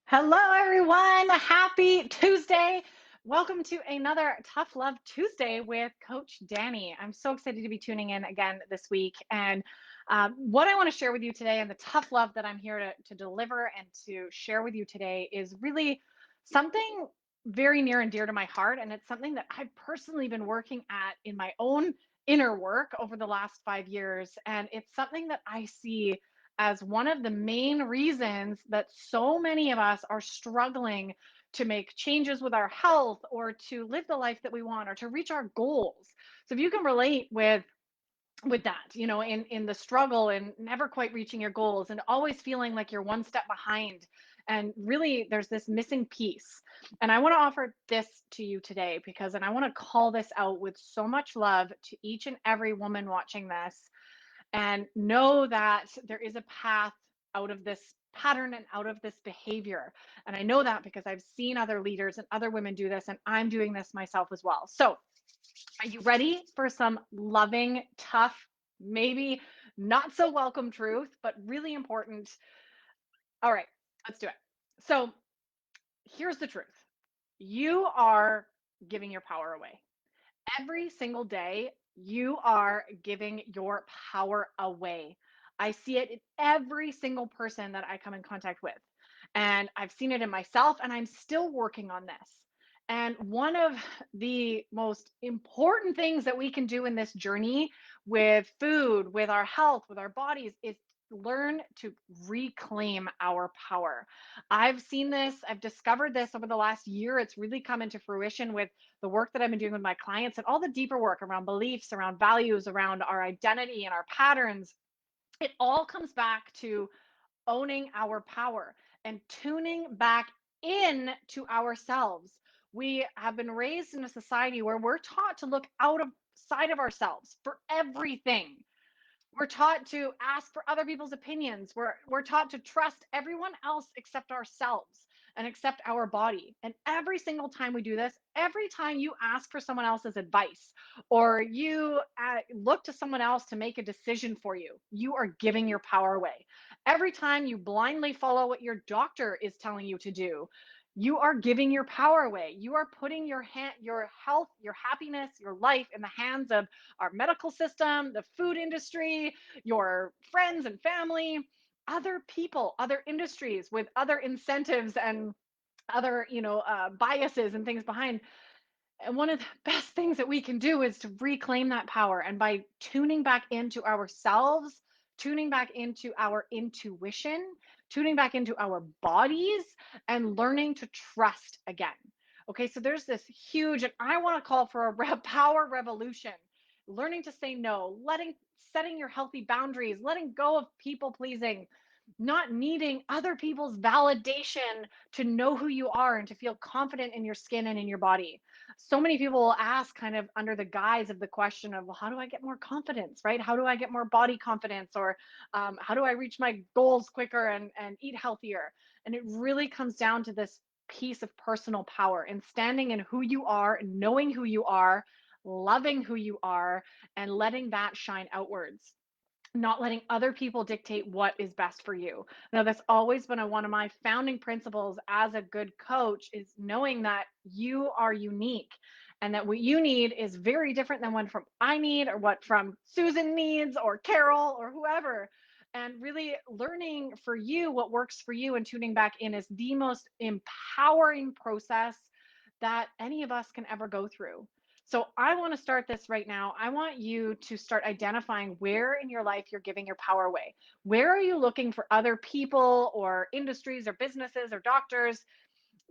Hello, everyone. Happy Tuesday. Welcome to another Tough Love Tuesday with Coach Danny. I'm so excited to be tuning in again this week. And what I want to share with you today and the tough love that I'm here to deliver and to share with you today is really something very near and dear to my heart. And it's something that I've personally been working at in my own inner work over the last 5 years. And it's something that I see as one of the main reasons that so many of us are struggling to make changes with our health or to live the life that we want or to reach our goals. So if you can relate with that, in the struggle and never quite reaching your goals and always feeling like you're one step behind, and really there's this missing piece. And I want to offer this to you today and I want to call this out with so much love to each and every woman watching this, and know that there is a path out of this pattern and out of this behavior. And I know that because I've seen other leaders and other women do this, and I'm doing this myself as well. So, are you ready for some loving, tough, maybe not so welcome truth, but really important? All right, let's do it. So, here's the truth: you are giving your power away. Every single day, you are giving your power away. I see it in every single person that I come in contact with. And I've seen it in myself, and I'm still working on this. And one of the most important things that we can do in this journey with food, with our health, with our bodies is learn to reclaim our power. I've seen this, I've discovered this over the last year. It's really come into fruition with the work that I've been doing with my clients and all the deeper work around beliefs, around values, around our identity and our patterns. It all comes back to owning our power and tuning back in to ourselves. We have been raised in a society where we're taught to look outside of ourselves for everything. We're taught to ask for other people's opinions. We're taught to trust everyone else except ourselves and accept our body. And every single time we do this, every time you ask for someone else's advice or you look to someone else to make a decision for you, you are giving your power away. Every time you blindly follow what your doctor is telling you to do, you are giving your power away. You are putting your health, your happiness, your life in the hands of our medical system, the food industry, your friends and family, other people, other industries with other incentives and other, biases and things behind. And one of the best things that we can do is to reclaim that power. And by tuning back into ourselves, tuning back into our intuition, tuning back into our bodies, and learning to trust again. Okay, so there's this huge, and I want to call for a power revolution. Learning to say no, setting your healthy boundaries, letting go of people pleasing, not needing other people's validation to know who you are and to feel confident in your skin and in your body. So many people will ask, kind of under the guise of the question of, well, how do I get more confidence, right? How do I get more body confidence? Or how do I reach my goals quicker and eat healthier? And it really comes down to this piece of personal power and standing in who you are, knowing who you are, loving who you are, and letting that shine outwards, not letting other people dictate what is best for you. Now, that's always been one of my founding principles as a good coach, is knowing that you are unique and that what you need is very different than what from I need or what from Susan needs or Carol or whoever. And really learning for you what works for you and tuning back in is the most empowering process that any of us can ever go through. So I want to start this right now. I want you to start identifying where in your life you're giving your power away. Where are you looking for other people or industries or businesses or doctors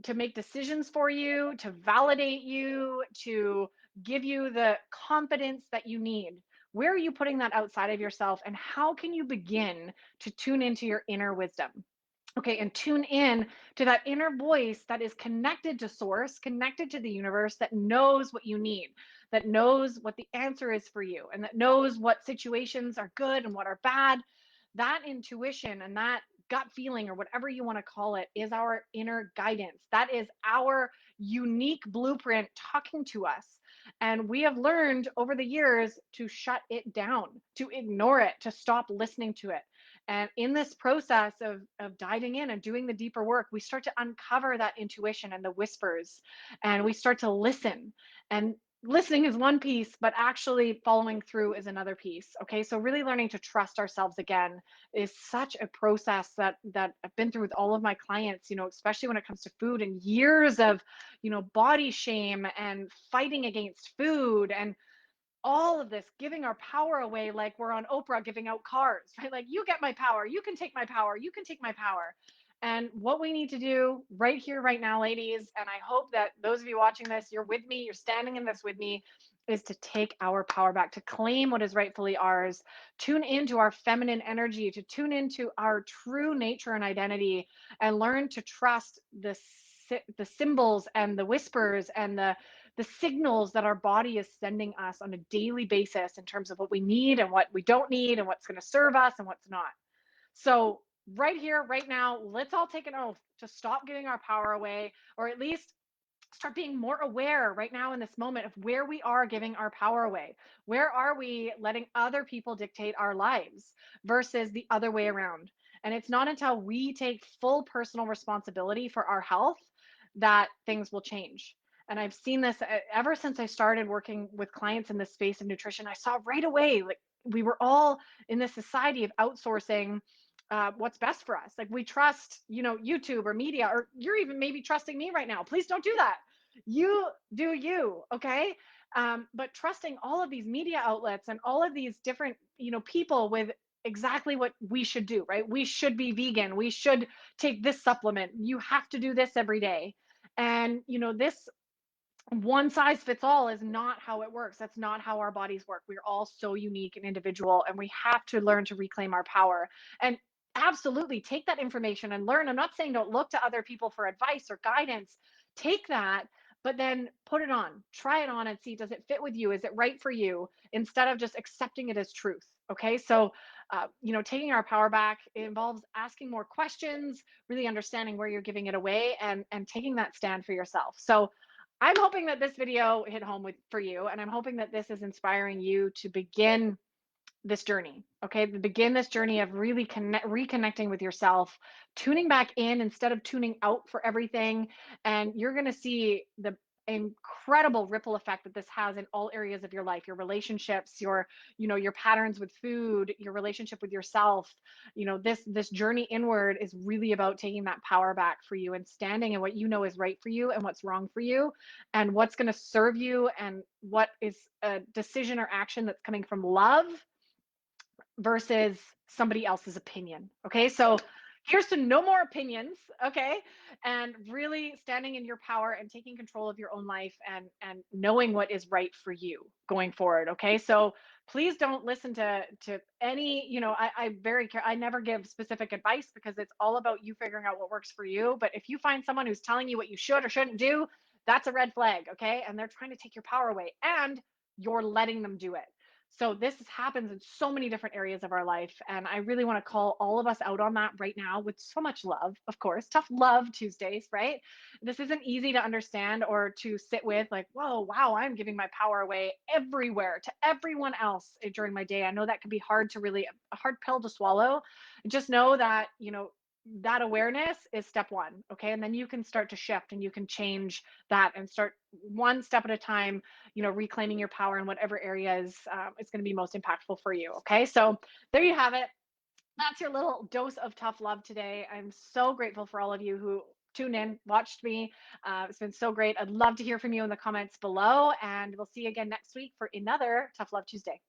to make decisions for you, to validate you, to give you the confidence that you need? Where are you putting that outside of yourself? And how can you begin to tune into your inner wisdom? Okay, and tune in to that inner voice that is connected to source, connected to the universe, that knows what you need, that knows what the answer is for you, and that knows what situations are good and what are bad. That intuition and that gut feeling, or whatever you want to call it, is our inner guidance. That is our unique blueprint talking to us. And we have learned over the years to shut it down, to ignore it, to stop listening to it. And in this process of diving in and doing the deeper work, we start to uncover that intuition and the whispers, and we start to listen. And listening is one piece, but actually following through is another piece. Okay. So really learning to trust ourselves again is such a process that I've been through with all of my clients, especially when it comes to food, and years of, body shame and fighting against food, and all of this giving our power away, like we're on Oprah giving out cars, right? Like, you get my power, you can take my power, you can take my power. And what we need to do right here, right now, ladies, and I hope that those of you watching this, you're with me, you're standing in this with me, is to take our power back, to claim what is rightfully ours, tune into our feminine energy, to tune into our true nature and identity, and learn to trust the symbols and the whispers and the signals that our body is sending us on a daily basis in terms of what we need and what we don't need and what's going to serve us and what's not. So, right here, right now, let's all take an oath to stop giving our power away, or at least start being more aware right now in this moment of where we are giving our power away. Where are we letting other people dictate our lives versus the other way around? And it's not until we take full personal responsibility for our health that things will change. And I've seen this ever since I started working with clients in this space of nutrition. I saw right away, like, we were all in this society of outsourcing what's best for us. Like, we trust, YouTube or media, or you're even maybe trusting me right now. Please don't do that. You do you, okay? But trusting all of these media outlets and all of these different, people with exactly what we should do, right? We should be vegan. We should take this supplement. You have to do this every day. And, this one size fits all is not how it works. That's not how our bodies work. We're all so unique and individual, and we have to learn to reclaim our power. And absolutely take that information and learn. I'm not saying don't look to other people for advice or guidance. Take that, but then put it on, try it on and see, does it fit with you? Is it right for you? Instead of just accepting it as truth. Okay. So, taking our power back, it involves asking more questions, really understanding where you're giving it away, and taking that stand for yourself. So, I'm hoping that this video hit home for you, and I'm hoping that this is inspiring you to begin this journey. Okay, begin this journey of really reconnecting with yourself, tuning back in instead of tuning out for everything, and you're going to see the incredible ripple effect that this has in all areas of your life, your relationships, your patterns with food, your relationship with yourself. This journey inward is really about taking that power back for you and standing in what you know is right for you and what's wrong for you, and what's going to serve you, and what is a decision or action that's coming from love versus somebody else's opinion. Okay. So here's to no more opinions. Okay. And really standing in your power and taking control of your own life, and knowing what is right for you going forward. Okay. So please don't listen to any, I very care. I never give specific advice because it's all about you figuring out what works for you. But if you find someone who's telling you what you should or shouldn't do, that's a red flag. Okay. And they're trying to take your power away, and you're letting them do it. So this happens in so many different areas of our life. And I really want to call all of us out on that right now with so much love, of course. Tough Love Tuesdays, right? This isn't easy to understand or to sit with, like, whoa, wow, I'm giving my power away everywhere to everyone else during my day. I know that can be hard to really, a hard pill to swallow. Just know that, that awareness is step one. Okay. And then you can start to shift and you can change that and start one step at a time, reclaiming your power in whatever areas it's going to be most impactful for you. Okay. So there you have it. That's your little dose of tough love today. I'm so grateful for all of you who tuned in, watched me. It's been so great. I'd love to hear from you in the comments below, and we'll see you again next week for another Tough Love Tuesday.